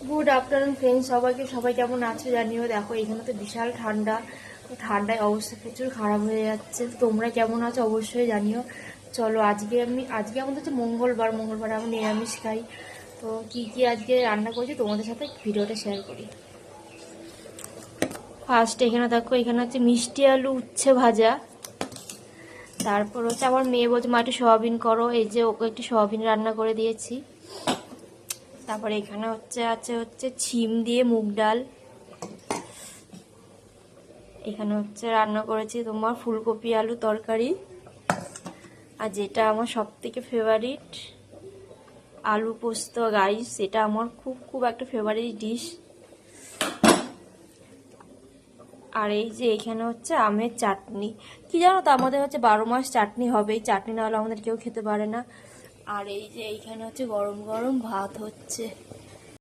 Good afternoon friends, সবাই কেমন আছো জানিও। দেখো এখানে তো বিশাল ঠান্ডা, তো ঠান্ডায় অবস্থা প্রচুর খারাপ হয়ে যাচ্ছে। তো তোমরা কেমন আছো অবশ্যই জানিও। চলো আজকে আমাদের হচ্ছে মঙ্গলবার আমি নিরামিষ খাই। তো কি কি আজকে রান্না করছি তোমাদের সাথে ভিডিওটা শেয়ার করি। ফার্স্ট এখানে দেখো, এখানে হচ্ছে মিষ্টি আলু উচ্ছে ভাজা। তারপর হচ্ছে আমার মেয়ে বলছে মা একটু সোয়াবিন করো, এই যে ওকে একটু সোয়াবিন রান্না করে দিয়েছি। তারপরে এখানে হচ্ছে ছিম দিয়ে মুগ ডাল। এখানে হচ্ছে রান্না করেছি তোমার ফুলকপি আলু তরকারি। আর যেটা আমার সব থেকে ফেভারিট, আলু পোস্ত গাইস, এটা আমার খুব একটা ফেভারিট ডিশ। আর এই যে এখানে হচ্ছে আমের চাটনি। কি জানো তো, আমাদের হচ্ছে 12 মাস চাটনি হবে, এই চাটনি না হলে আমাদের কেউ খেতে পারে না। আর এই যে এইখানে হচ্ছে গরম গরম ভাত হচ্ছে।